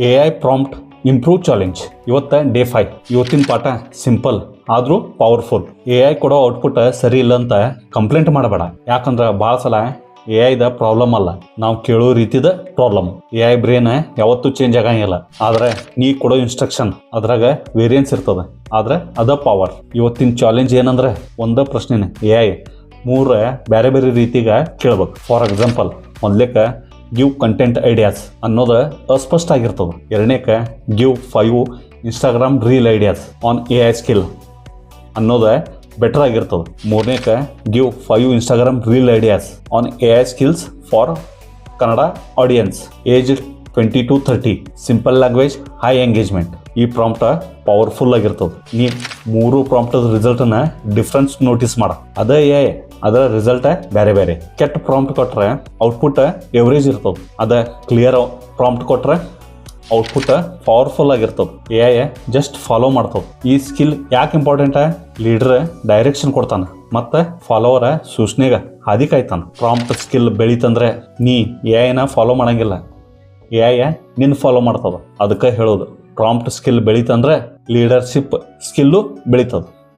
A I prompt improve challenge. ಇವತ್ತು day 5. ಇವತ್ತಿನ ಪಾಠ ಸಿಂಪಲ್ ಆದರೂ ಪವರ್ಫುಲ್. ಎ ಐ ಕೊಡೋ ಔಟ್ಪುಟ್ ಸರಿ ಇಲ್ಲ ಅಂತ ಕಂಪ್ಲೇಂಟ್ ಮಾಡಬೇಡ. ಯಾಕಂದ್ರೆ ಭಾಳ ಸಲ ಎ ಐದ ಪ್ರಾಬ್ಲಮ್ ಅಲ್ಲ, ನಾವು ಕೇಳೋ ರೀತಿದ ಪ್ರಾಬ್ಲಮ್. ಎ ಐ ಬ್ರೇನ್ ಯಾವತ್ತೂ ಚೇಂಜ್ ಆಗಂಗಿಲ್ಲ, ಆದ್ರೆ ನೀ ಕೊಡೋ ಇನ್ಸ್ಟ್ರಕ್ಷನ್ ಅದ್ರಾಗ ವೇರಿಯನ್ಸ್ ಇರ್ತದೆ. ಆದ್ರೆ ಅದ ಪವರ್. ಇವತ್ತಿನ ಚಾಲೆಂಜ್ ಏನಂದ್ರೆ ಒಂದ ಪ್ರಶ್ನೆನೇ ಎ ಐ 3 ಬೇರೆ ಬೇರೆ ರೀತಿಗ ಕೇಳ್ಬೇಕು. ಫಾರ್ ಎಕ್ಸಾಂಪಲ್, ಮೊದ್ಲೇಕ ಗಿವ್ ಕಂಟೆಂಟ್ ಐಡಿಯಾಸ್ ಅನ್ನೋದು ಅಸ್ಪಷ್ಟ ಆಗಿರ್ತದೆ. ಎರಡನೇಕ give 5 Instagram reel ideas on A I skill ಅನ್ನೋದು ಬೆಟರ್ ಆಗಿರ್ತದೆ. ಮೂರನೇಕ give 5 Instagram reel ideas on A I skills for Kannada audience age 20 to 30. Simple language, high engagement. ಈ ಪ್ರಾಂಪ್ಟ್ ಪವರ್ಫುಲ್ ಆಗಿರ್ತದೆ. ನೀ 3 ಪ್ರಾಂಪ್ಟ್ ರಿಸಲ್ಟನ್ನ ಡಿಫ್ರೆನ್ಸ್ ನೋಟಿಸ್ ಮಾಡ. ಅದೇ ಎ ಐ ಅದರ result ಬೇರೆ ಬೇರೆ. ಕೆಟ್ಟ ಪ್ರಾಂಪ್ಟ್ ಕೊಟ್ರೆ ಔಟ್ಪುಟ್ ಎವರೇಜ್ ಇರ್ತದೆ. ಅದ ಕ್ಲಿಯರ್ ಪ್ರಾಂಪ್ಟ್ ಕೊಟ್ರೆ ಔಟ್ಪುಟ್ ಪವರ್ಫುಲ್ ಆಗಿರ್ತದೆ. ಎ ಐ ಜಸ್ಟ್ ಫಾಲೋ ಮಾಡ್ತದೆ. ಈ ಸ್ಕಿಲ್ ಯಾಕೆ ಇಂಪಾರ್ಟೆಂಟ್? ಲೀಡರ್ ಡೈರೆಕ್ಷನ್ ಕೊಡ್ತಾನೆ ಮತ್ತೆ ಫಾಲೋವರ್ ಸೂಚನೆಗೆ ಹಾದಿ ಕಾಯ್ತಾನೆ. ಪ್ರಾಂಪ್ಟ್ ಸ್ಕಿಲ್ ಬೆಳೀತಂದ್ರೆ ನೀ ಎ ಐನ ಫಾಲೋ ಮಾಡಂಗಿಲ್ಲ, ಎ ಐ ನಿನ್ನ ಫಾಲೋ ಮಾಡ್ತದೆ. ಅದಕ್ಕೆ ಹೇಳೋದು, ಪ್ರಾಂಪ್ಟ್ ಸ್ಕಿಲ್ ಬೆಳೀತಂದ್ರೆ ಲೀಡರ್ಶಿಪ್ ಸ್ಕಿಲ್ಲು ಬೆಳೀತದೆ.